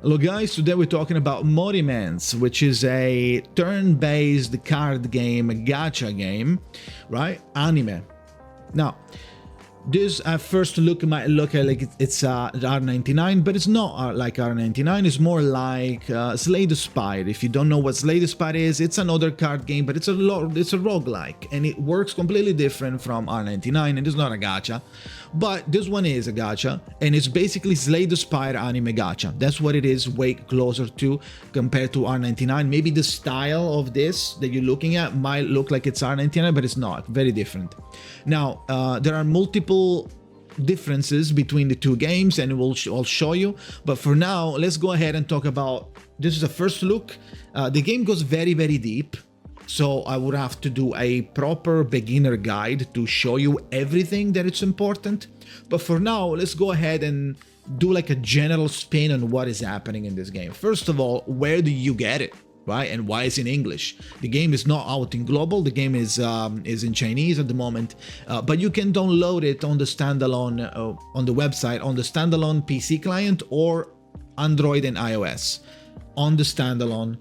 Hello guys, today we're talking about MORIMENS, which is a turn-based card game, a gacha game, right? Anime. Now, this at first look might look like it's R99, but it's not like R99. It's more like Slay the Spire. If you don't know what Slay the Spire is, it's another card game, but it's a roguelike, and it works completely different from R99. And it's not a gacha, but this one is a gacha, and it's basically Slay the Spire anime gacha. That's what it is, way closer to compared to R99. Maybe the style of this that you're looking at might look like it's R99, but it's not. Very different. Now, there are multiple differences between the two games, and I'll show you. But for now, let's go ahead and talk about, this is a first look. The game goes very, very deep. So I would have to do a proper beginner guide to show you everything that is important. But for now, let's go ahead and do like a general spin on what is happening in this game. First of all, where do you get it? Right, and why it's in English? The game is not out in global. The game is in Chinese at the moment, but you can download it on the standalone on the website, on the standalone PC client or Android and iOS on the standalone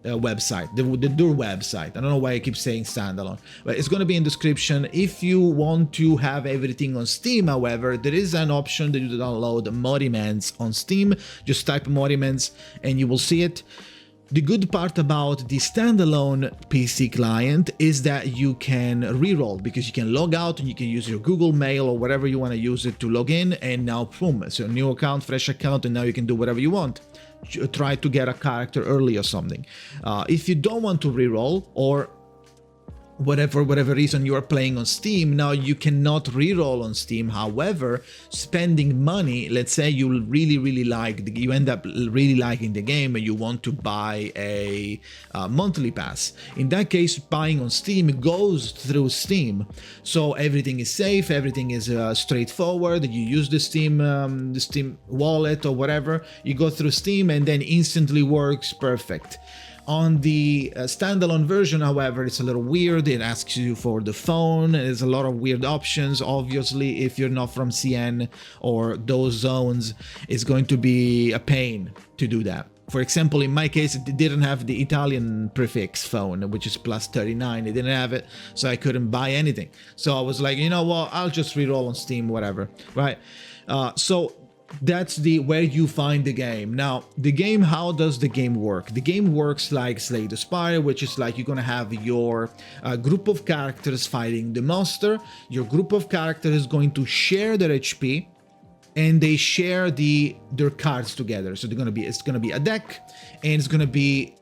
website, the website. I don't know why I keep saying standalone, but it's going to be in description. If you want to have everything on Steam, however, there is an option that you download MORIMENS on Steam. Just type MORIMENS and you will see it. The good part about the standalone PC client is that you can reroll, because you can log out and you can use your Google Mail or whatever you want to use it to log in, and now boom, it's a new account, fresh account, and now you can do whatever you want. Try to get a character early or something. If you don't want to reroll, or whatever reason you are playing on Steam, now you cannot reroll on Steam. However, spending money, let's say you really like, you end up really liking the game and you want to buy a monthly pass. In that case, buying on Steam goes through Steam, so everything is safe, everything is straightforward. You use the Steam wallet or whatever, you go through Steam and then instantly works perfect. On the standalone version, however, it's a little weird. It asks you for the phone. There's a lot of weird options. Obviously, if you're not from CN or those zones, it's going to be a pain to do that. For example, in my case, it didn't have the Italian prefix phone, which is +39. It didn't have it, so I couldn't buy anything. So I was like, you know what, I'll just reroll on Steam, whatever, right? So that's where you find the game. Now, the game, how does the game work? The game works like Slay the Spire, which is like you're gonna have your group of characters fighting the monster. Your group of characters is going to share their HP, and they share their cards together. So it's gonna be a deck, and it's gonna be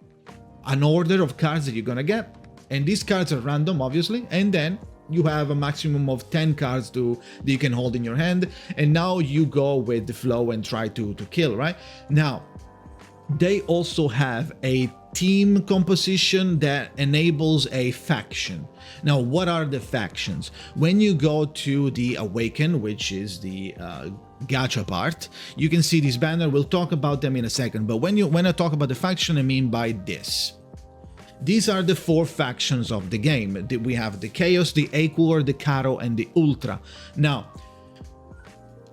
an order of cards that you're gonna get, and these cards are random, obviously, and then you have a maximum of 10 cards that you can hold in your hand, and now you go with the flow and try to kill, right? Now, they also have a team composition that enables a faction. Now, what are the factions? When you go to the Awaken, which is the gacha part, you can see this banner. We'll talk about them in a second, but when I talk about the faction, I mean by this. These are the 4 factions of the game. We have the Chaos, the Equor, the Caro, and the Ultra. Now,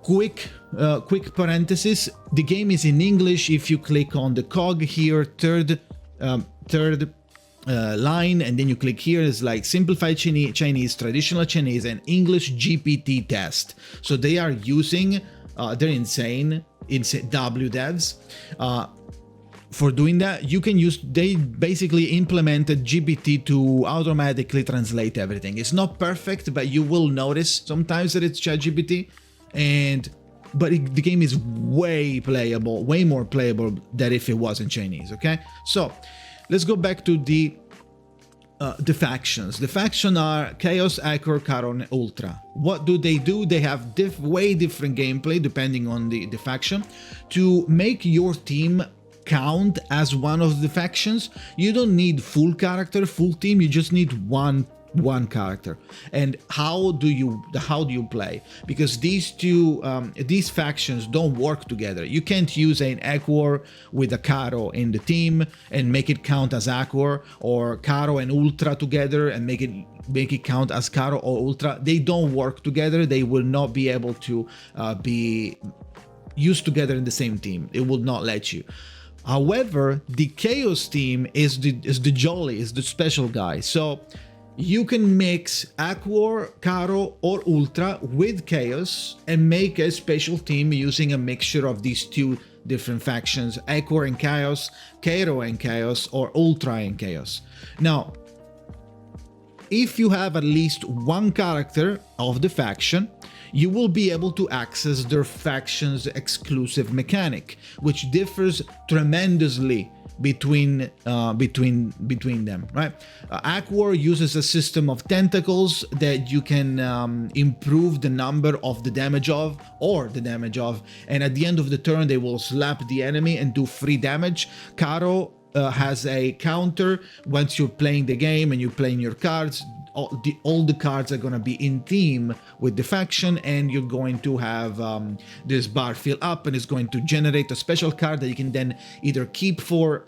quick parenthesis, the game is in English. If you click on the cog here, third line, and then you click here, it's like simplified Chinese, traditional Chinese, and English GPT test. So they are using, they're insane WDevs. For doing that, you can use, they basically implemented GPT to automatically translate everything. It's not perfect, but you will notice sometimes that it's ChatGPT, but the game is way more playable than if it was in Chinese, okay? So, let's go back to the factions. The factions are Chaos, Acro, Caro, and Ultra. What do? They have way different gameplay depending on the faction. To make your team count as one of the factions, you don't need full team, you just need one character. And how do you play? Because these factions don't work together. You can't use an Equor with a Caro in the team and make it count as Equor, or Caro and Ultra together and make it count as Caro or Ultra. They don't work together. They will not be able to be use together in the same team. It will not let you. However, the Chaos team is the jolly, is the special guy. So you can mix Aquor, Caro, or Ultra with Chaos and make a special team using a mixture of these two different factions, Aquor and Chaos, Caro and Chaos, or Ultra and Chaos. Now, if you have at least one character of the faction, you will be able to access their faction's exclusive mechanic, which differs tremendously between them, right? Aquor uses a system of tentacles that you can improve the number of the damage of, and at the end of the turn they will slap the enemy and do free damage. Caro has a counter. Once you're playing the game and you're playing your cards, all the cards are going to be in theme with the faction, and you're going to have this bar fill up, and it's going to generate a special card that you can then either keep for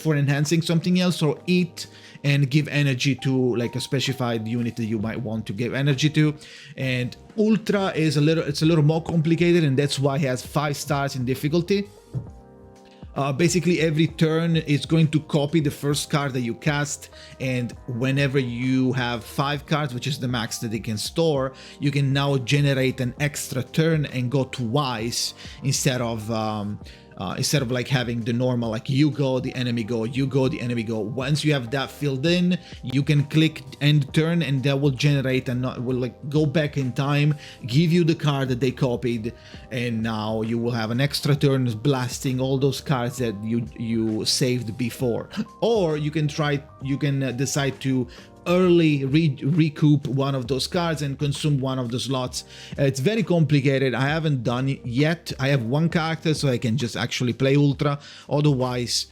enhancing something else, or eat and give energy to like a specified unit that you might want to give energy to. And Ultra is a little more complicated, and that's why it has 5 stars in difficulty. Basically, every turn it's going to copy the first card that you cast, and whenever you have 5 cards, which is the max that it can store, you can now generate an extra turn and go twice instead of like having the normal, like you go, the enemy go, you go, the enemy go. Once you have that filled in, you can click end turn, and that will generate and will like go back in time, give you the card that they copied, and now you will have an extra turn blasting all those cards that you saved before. Or you can decide to early recoup one of those cards and consume one of the slots. It's very complicated. I haven't done it yet. I have one character, so I can just actually play Ultra. Otherwise,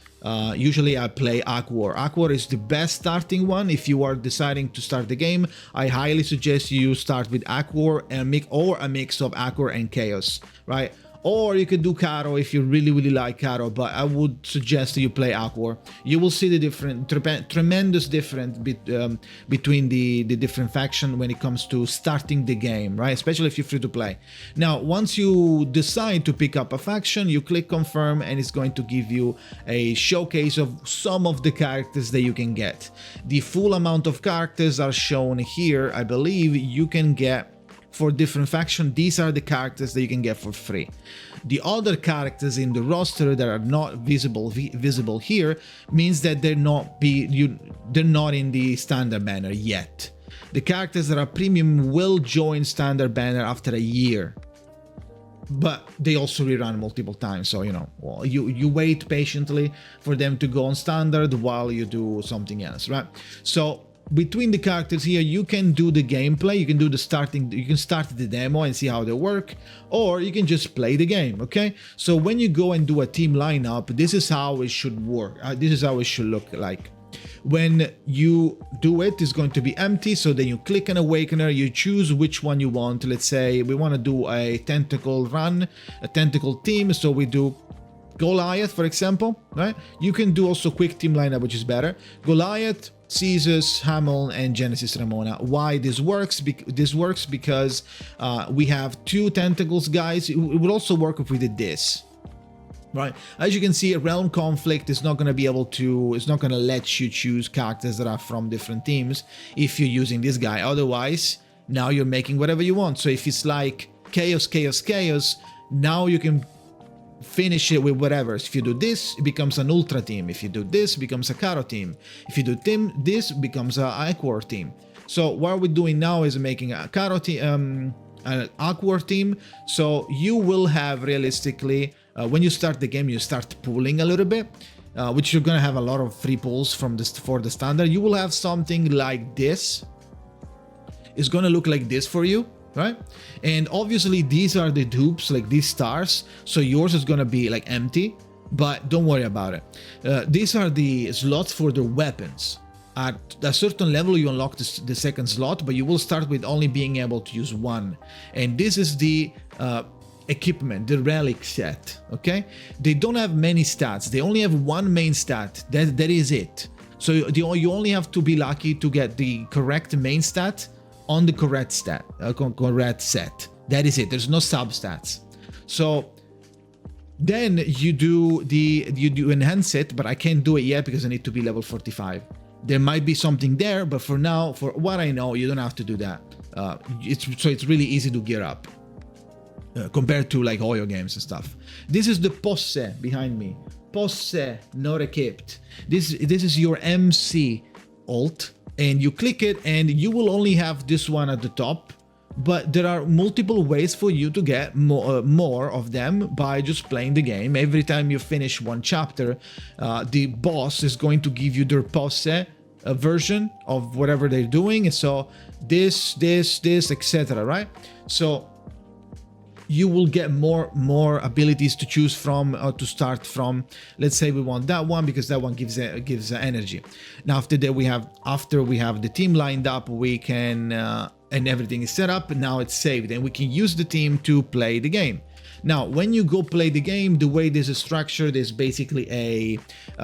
usually I play Aquor. Aquor is the best starting one. If you are deciding to start the game, I highly suggest you start with Aquor or a mix of Aquor and Chaos, right? Or you could do Caro if you really, really like Caro, but I would suggest that you play Aquor. You will see the tremendous difference between the different factions when it comes to starting the game, right? Especially if you're free to play. Now, once you decide to pick up a faction, you click confirm, and it's going to give you a showcase of some of the characters that you can get. The full amount of characters are shown here. I believe you can get for different factions. These are the characters that you can get for free. The other characters in the roster that are not visible here means that they're not in the standard banner yet. The characters that are premium will join standard banner after a year, but they also rerun multiple times, so well, you wait patiently for them to go on standard while you do something else, right? So between the characters here, you can do the gameplay, you can do you can start the demo and see how they work, or you can just play the game, okay? So when you go and do a team lineup, this is how it should work. This is how it should look like. When you do it, it's going to be empty, so then you click an Awakener, you choose which one you want. Let's say we want to do a tentacle run, a tentacle team, so we do Goliath, for example, right? You can do also quick team lineup, which is better. Goliath, Caesars, Hamel, and Genesis Ramona. Why this works? This works because we have 2 tentacles guys. It would also work if we did this, right? As you can see, Realm Conflict is not going to be able to, it's not going to let you choose characters that are from different teams if you're using this guy. Otherwise, now you're making whatever you want. So if it's like Chaos, Chaos, Chaos, now you can finish it with whatever. If you do this, it becomes an Ultra team. If you do this, it becomes a Caro team. If you do this, it becomes an Aquor team. So what we're doing now is making a Caro team, an Aquor team. So you will have realistically, when you start the game, you start pulling a little bit, which you're gonna have a lot of free pulls for the standard. You will have something like this. It's gonna look like this for you, right? And obviously these are the dupes, like these stars, so yours is gonna be like empty, but don't worry about it. These are the slots for the weapons. At a certain level you unlock the second slot, but you will start with only being able to use one. And this is the equipment, the relic set, okay? They don't have many stats, they only have one main stat, that is it. So you only have to be lucky to get the correct main stat on the correct set. That is it. There's no substats. So Then you do enhance it, but I can't do it yet because I need to be level 45. There might be something there, but for now, for what I know, you don't have to do that. It's really easy to gear up compared to like Oyo games and stuff. This is the posse behind me. Posse not equipped. This is your MC alt, and you click it, and you will only have this one at the top. But there are multiple ways for you to get more of them by just playing the game. Every time you finish one chapter, the boss is going to give you their posse version of whatever they're doing. So this, etc. Right? So you will get more abilities to choose from or to start from. Let's say we want that one because that one gives energy. Now after we have the team lined up, we can and everything is set up. Now it's saved, and we can use the team to play the game. Now, when you go play the game, the way this is structured is basically a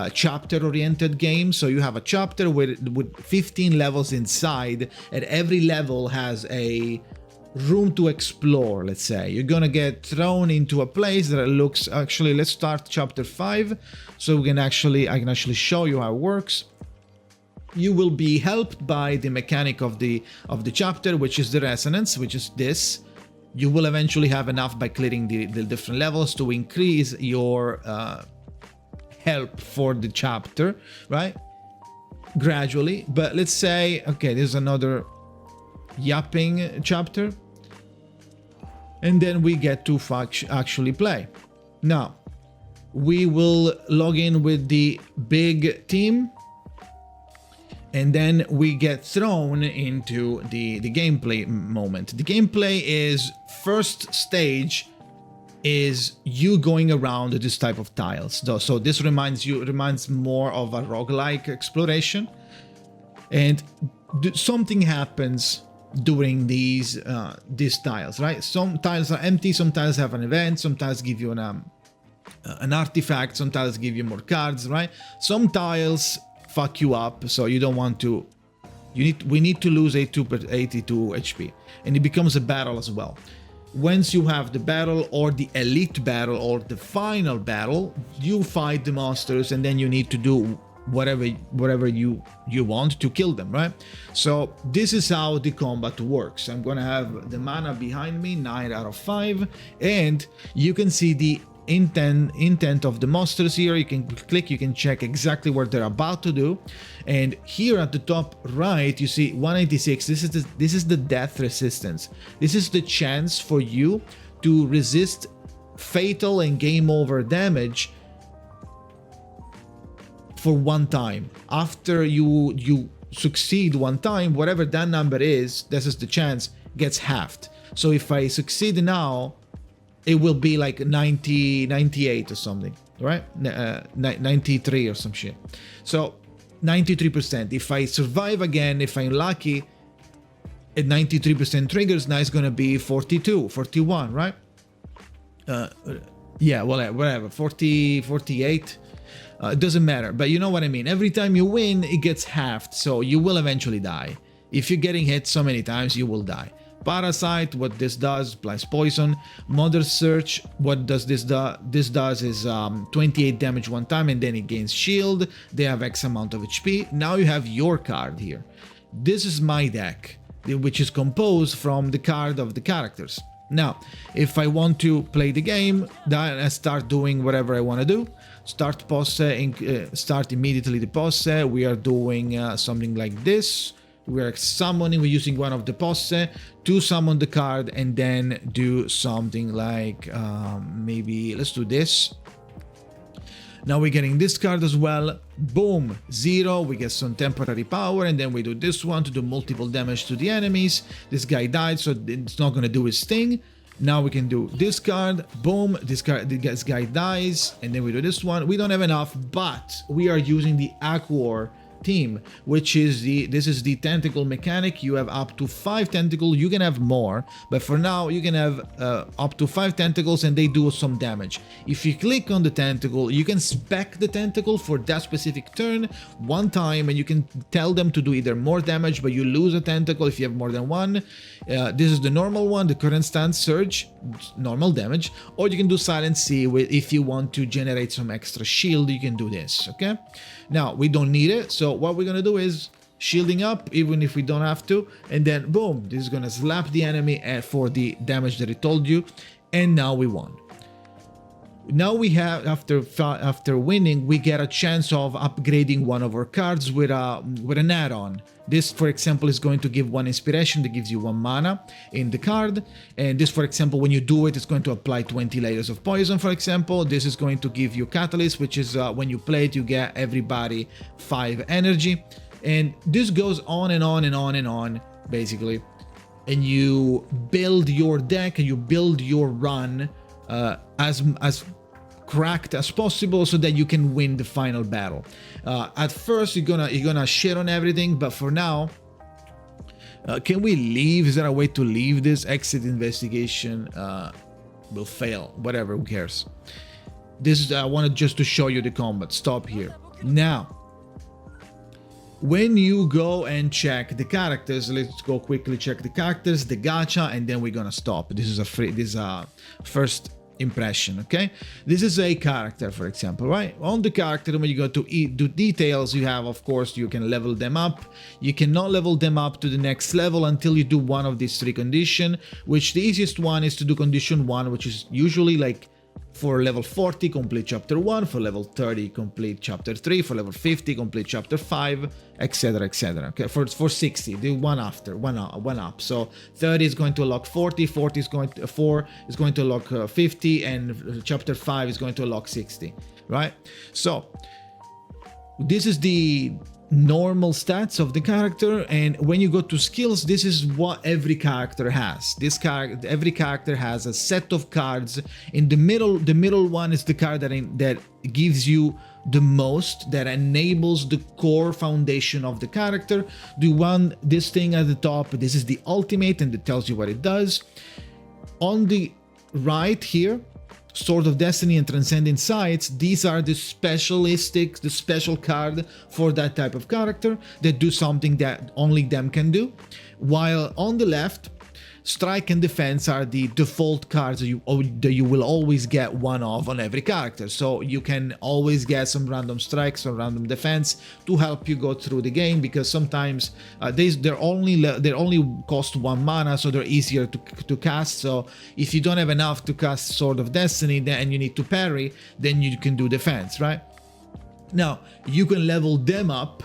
chapter-oriented game. So you have a chapter with 15 levels inside, and every level has a room to explore. Let's say you're gonna get thrown into a place that looks, actually, let's start chapter 5 so I can actually show you how it works. You will be helped by the mechanic of the chapter, which is the resonance, which is this. You will eventually have enough by clearing the different levels to increase your help for the chapter, right? Gradually. But let's say, okay, there's another yapping chapter, and then we get to actually play. Now we will log in with the big team, and then we get thrown into the gameplay moment. The gameplay is, first stage is you going around this type of tiles. So this reminds more of a roguelike exploration, and something happens during these tiles, right? Some tiles are empty, some tiles have an event, some tiles give you an artifact, some tiles give you more cards, right? Some tiles fuck you up, so you don't want to. We need to lose 82 HP, and it becomes a battle as well. Once you have the battle or the elite battle or the final battle, you fight the monsters, and then you need to do whatever you want to kill them, right? So this is how the combat works. I'm gonna have the mana behind me, 9 out of 5, and you can see the intent of the monsters here. You can click, you can check exactly what they're about to do, and here at the top right you see 196. This is the death resistance. This is the chance for you to resist fatal and game over damage for one time. After you succeed one time, whatever that number is, this is the chance, gets halved. So if I succeed now, it will be like 98 or something, right? 93 or some shit. So 93%. If I survive again, if I'm lucky, at 93% triggers, now it's gonna be 42, 41, right? Yeah, whatever, 40, 48. It doesn't matter, but you know what I mean. Every time you win, it gets halved, so you will eventually die. If you're getting hit so many times, you will die. Parasite, what this does, applies poison. Mother Search, what does this do? This does is 28 damage one time, and then it gains shield. They have X amount of HP. Now you have your card here. This is my deck, which is composed from the card of the characters. Now, if I want to play the game, then I start doing whatever I want to do. Start posse, start immediately the posse. We are doing something like this. We are summoning, we're using one of the posse to summon the card, and then do something like, maybe let's do this. Now we're getting this card as well. Boom, 0, we get some temporary power, and then we do this one to do multiple damage to the enemies. This guy died, so it's not gonna do his thing. Now we can do this card, boom, this guy dies, and then we do this one. We don't have enough, but we are using the Aquor team, which is this is the tentacle mechanic. You have up to 5 tentacles. You can have more, but for now you can have up to 5 tentacles, and they do some damage. If you click on the tentacle, you can spec the tentacle for that specific turn one time, and you can tell them to do either more damage, but you lose a tentacle if you have more than one. This is the normal one, the current stance surge. normal damage, or you can do Silent C if you want to generate some extra shield. You can do this, okay? Now we don't need it, so what we're gonna do is shielding up, even if we don't have to, and then boom, this is gonna slap the enemy for the damage that it told you, and now we won. Now we have, after winning, we get a chance of upgrading one of our cards with an add-on. This, for example, is going to give 1 inspiration that gives you 1 mana in the card. And this, for example, when you do it, it's going to apply 20 layers of poison, for example. This is going to give you Catalyst, which is when you play it, you get everybody 5 energy. And this goes on and on and on and on, basically. And you build your deck and you build your run as cracked as possible so that you can win the final battle. At first you're gonna shit on everything, but for now, can we leave? Is there a way to leave this? Exit investigation will fail. Whatever, who cares? This is, I wanted just to show you the combat. Stop here. Now, when you go and check the characters, let's go quickly check the characters, the gacha, and then we're gonna stop. This is a first impression, okay? This is a character, for example, right? On the character, when you go to do details, you have, of course, you can level them up. You cannot level them up to the next level until you do one of these 3 conditions, which the easiest one is to do condition 1, which is usually like for level 40, complete chapter 1, for level 30, complete chapter 3, for level 50, complete chapter 5, etc, etc. Okay, for 60, do one after, one up. So 30 is going to unlock 40, 4 is going to unlock 50, and chapter 5 is going to unlock 60, right? So this is the normal stats of the character, and when you go to skills, this is what every character has. Every character has a set of cards. In the middle one is the card that gives you the most, that enables the core foundation of the character. This thing at the top, this is the ultimate, and it tells you what it does. On the right here, Sword of Destiny and Transcending Sights, these are the special card for that type of character that do something that only them can do. While on the left, Strike and Defense are the default cards that you will always get one of on every character. So you can always get some random strikes or random defense to help you go through the game, because sometimes they only cost 1 mana, so they're easier to cast. So if you don't have enough to cast Sword of Destiny and you need to parry, then you can do defense, right? Now, you can level them up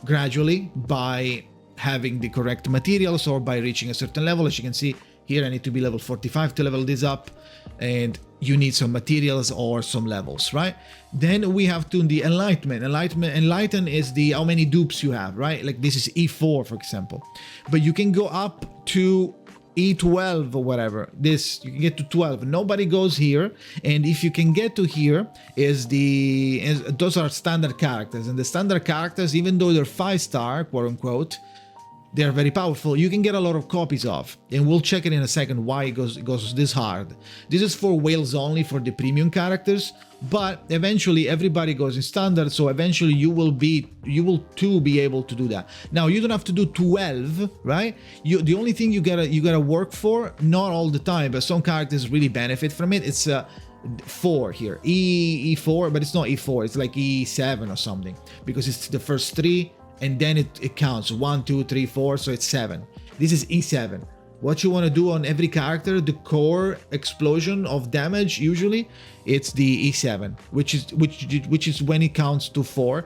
gradually by having the correct materials or by reaching a certain level. As you can see here, I need to be level 45 to level this up, and you need some materials or some levels, right? Then we have to the enlightenment. Enlighten is the how many dupes you have, right? Like this is E4, for example, but you can go up to E12 or whatever. This, you can get to 12. Nobody goes here, and if you can get to here, those are standard characters, and the standard characters, even though they're 5-star, quote unquote, they're very powerful. You can get a lot of copies of, and we'll check it in a second why it goes this hard. This is for whales only, for the premium characters, but eventually everybody goes in standard, so eventually you will too be able to do that. Now you don't have to do 12, right? The only thing you gotta work for, not all the time, but some characters really benefit from it. It's 4 here, E4, but it's not E4, it's like E7 or something, because it's the first 3. And then it counts 1, 2, 3, 4, so it's 7. This is E7. What you want to do on every character, the core explosion of damage, usually it's the E7, which is when it counts to 4.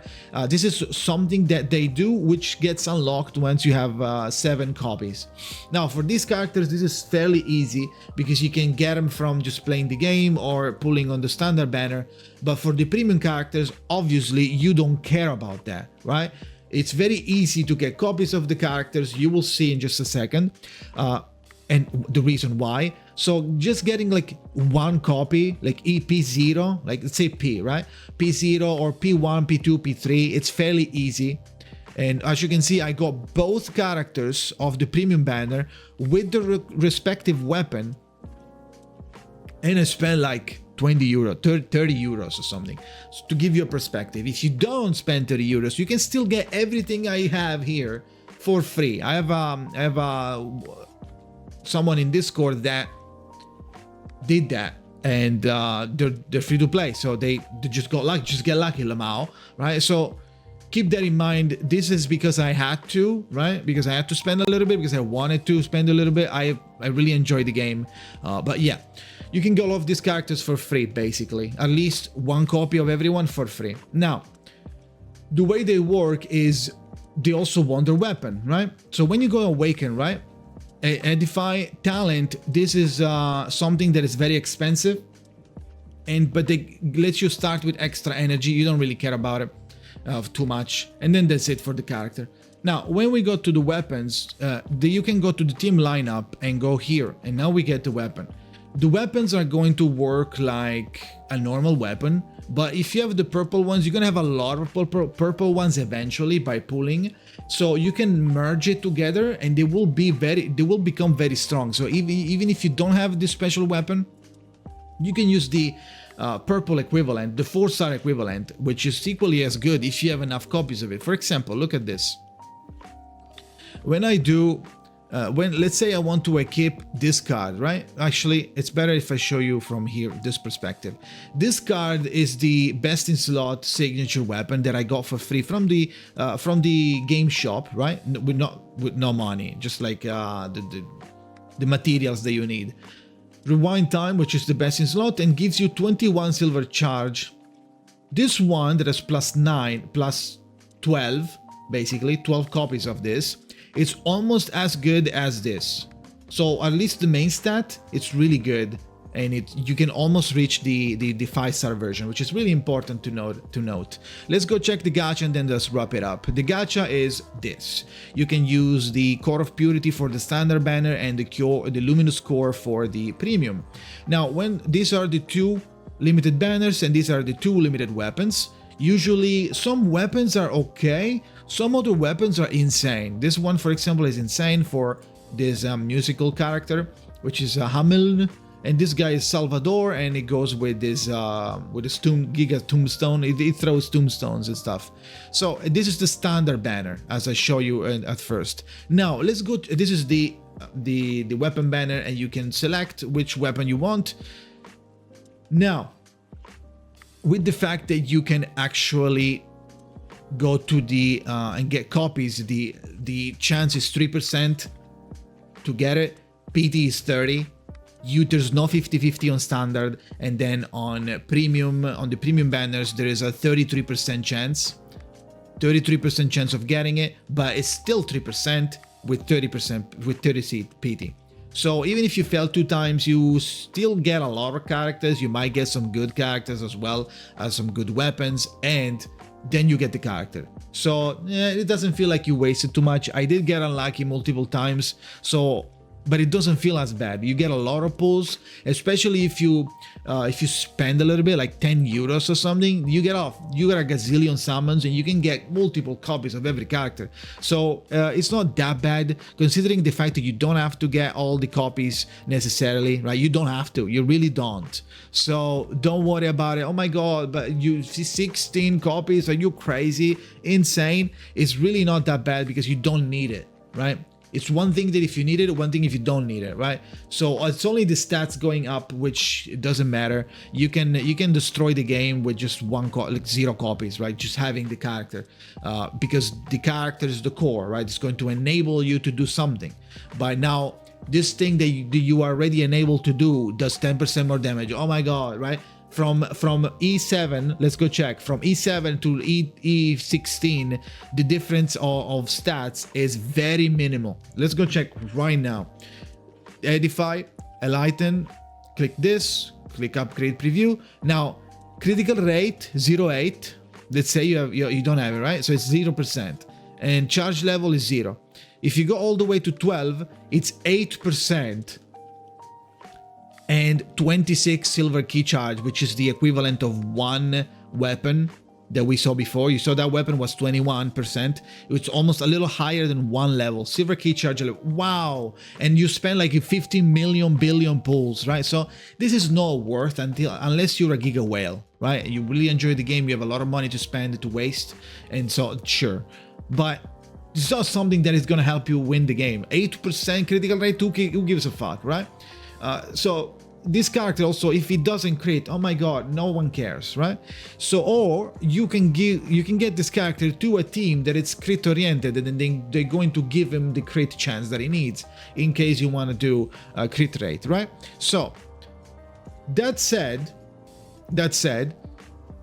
This is something that they do, which gets unlocked once you have 7 copies. Now for these characters, this is fairly easy because you can get them from just playing the game or pulling on the standard banner. But for the premium characters, obviously you don't care about that, right? It's very easy to get copies of the characters. You will see in just a second, and the reason why. So just getting like 1 copy, like EP0, like let's say P, right? P0 or P1, P2, P3, it's fairly easy. And as you can see, I got both characters of the premium banner with the respective weapon, and I spent like 20 euro, 30 euros or something. So to give you a perspective, if you don't spend 30 euros, you can still get everything I have here for free. I have someone in Discord that did that, and they're free to play, so they just got lucky, just get lucky, Lamau, right? So keep that in mind. This is because I had to, right? Because I had to spend a little bit, because I wanted to spend a little bit. I really enjoyed the game, but yeah, you can get all of these characters for free, basically. At least one copy of everyone for free. Now, the way they work is they also want their weapon, right? So when you go Awaken, right? Edify Talent, this is something that is very expensive, but they let you start with extra energy. You don't really care about it too much, and then that's it for the character. Now, when we go to the weapons, you can go to the team lineup and go here, and now we get the weapon. The weapons are going to work like a normal weapon, but if you have the purple ones, you're gonna have a lot of purple ones eventually by pulling. So you can merge it together, and they will become very strong. So even if you don't have this special weapon, you can use the purple equivalent, the 4-star equivalent, which is equally as good if you have enough copies of it. For example, look at this. When I do, let's say I want to equip this card, right? Actually, it's better if I show you from here, this perspective. This card is the best in slot signature weapon that I got for free from the game shop, right? With no money, just like the materials that you need. Rewind time, which is the best in slot, and gives you 21 silver charge. This one that has +9, +12, basically 12 copies of this. It's almost as good as this. So at least the main stat, it's really good, and you can almost reach the 5-star version, which is really important to note. Let's go check the gacha and then let's wrap it up. The gacha is this. You can use the Core of Purity for the standard banner and the Luminous Core for the premium. Now, when these are the 2 limited banners and these are the 2 limited weapons, usually some weapons are okay, some other weapons are insane. This one, for example, is insane for this musical character, which is Hamiln. And this guy is Salvador, and it goes with this Giga Tombstone. It throws tombstones and stuff. So this is the standard banner, as I show you at first. Now let's go. This is the weapon banner, and you can select which weapon you want. Now, with the fact that you can actually go to the and get copies, the chance is 3% to get it. PT is 30. There's no 50-50 on standard, and then on the premium banners there is a 33% chance, 33% chance of getting it, but it's still 3% with 30 PT. So even if you fail 2 times, you still get a lot of characters. You might get some good characters as well as some good weapons, and then you get the character. So it doesn't feel like you wasted too much. I did get unlucky multiple times, but it doesn't feel as bad. You get a lot of pulls, especially if you spend a little bit, like 10 euros or something. You get a gazillion summons, and you can get multiple copies of every character. So it's not that bad, considering the fact that you don't have to get all the copies necessarily, right? You don't have to. You really don't. So don't worry about it. Oh my god, but you 16 copies? Are you crazy? Insane? It's really not that bad because you don't need it, right? It's one thing that if you need it, one thing if you don't need it, right? So it's only the stats going up, which doesn't matter. You can destroy the game with just 0 copies, right? Just having the character, because the character is the core, right? It's going to enable you to do something. But now this thing that you are already enabled to do does 10% more damage. Oh my god, right? From E7, let's go check. From E7 to E16, the difference of stats is very minimal. Let's go check right now. Edify, Enlighten, click this, click Upgrade Preview. Now, critical rate 0.8. Let's say you don't have it, right? So it's 0%, and charge level is 0. If you go all the way to 12, it's 8%. And 26 silver key charge, which is the equivalent of 1 weapon that we saw before. You saw that weapon was 21%. It's almost a little higher than 1 level. Silver key charge, wow! And you spend like 50 million billion pulls, right? So this is not worth unless you're a giga whale, right? You really enjoy the game, you have a lot of money to spend, to waste, and so sure. But it's not something that is gonna help you win the game. 8% critical rate, who gives a fuck, right? So this character also, if it doesn't crit, oh my god, no one cares, right? So, or you can get this character to a team that it's crit oriented, and then they're going to give him the crit chance that he needs in case you want to do a crit rate, right? So that said,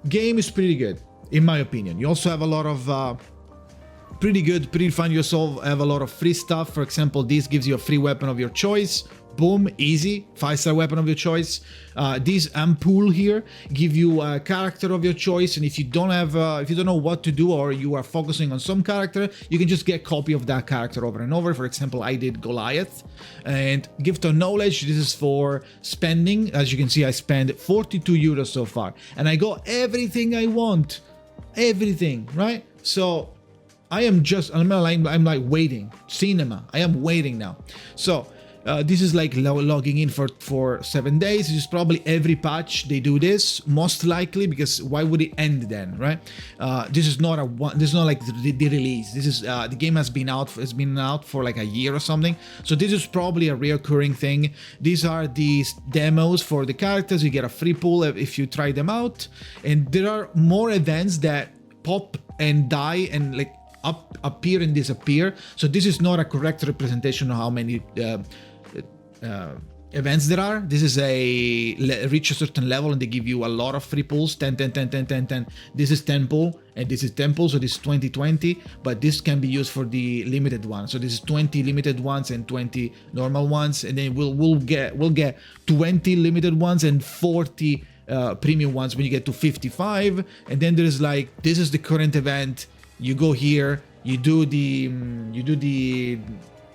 game is pretty good in my opinion. You also have a lot of pretty fun. You also have a lot of free stuff. For example, this gives you a free weapon of your choice. Boom, easy, 5-star weapon of your choice. These ampoule here give you a character of your choice, and if you don't have, if you don't know what to do, or you are focusing on some character, you can just get a copy of that character over and over. For example, I did Goliath. And gift of knowledge, this is for spending. As you can see, I spent 42 euros so far, and I got everything I want, everything, right? So I'm like waiting. Cinema. I am waiting now. So this is like logging in for 7 days. This is probably every patch they do this, most likely, because why would it end then, right? This is not like the release. This is the game has been out for like a year or something. So this is probably a reoccurring thing. These are these demos for the characters. You get a free pool if you try them out, and there are more events that pop and die and like appear and disappear. So this is not a correct representation of how many events there are. This is reach a certain level and they give you a lot of free pools, 10, 10, 10, 10, 10, 10. This is 10 pool and this is 10 pool, so this is 20, 20, but this can be used for the limited one. So this is 20 limited ones and 20 normal ones, and then we'll get 20 limited ones and 40 premium ones when you get to 55. And then there's like, this is the current event. You go here, you do the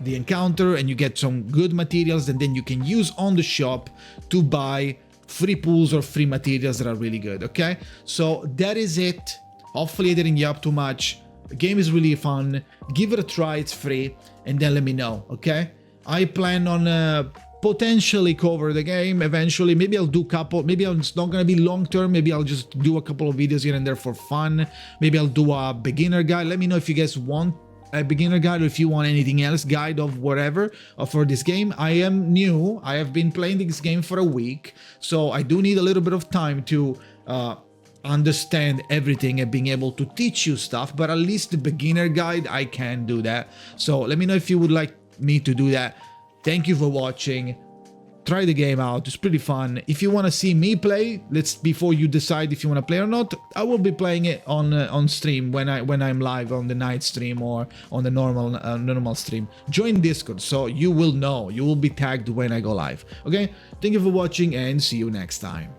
encounter, and you get some good materials, and then you can use on the shop to buy free pools or free materials that are really good. Okay, so that is it. Hopefully I didn't yap too much. The game is really fun. Give it a try, it's free, and then let me know. Okay, I plan on potentially cover the game eventually. Maybe I'll do couple, maybe it's not gonna be long term, maybe I'll just do a couple of videos here and there for fun. Maybe I'll do a beginner guide. Let me know if you guys want a beginner guide, or if you want anything else, guide of whatever for this game. I am new, I have been playing this game for a week, so I do need a little bit of time to understand everything and being able to teach you stuff, but at least the beginner guide I can do that. So let me know if you would like me to do that. Thank you for watching. Try the game out, it's pretty fun. If you want to see me play, before you decide if you want to play or not, I will be playing it on stream when I'm live on the night stream or on the normal stream. Join Discord so you will know, you will be tagged when I go live. Okay, thank you for watching and see you next time.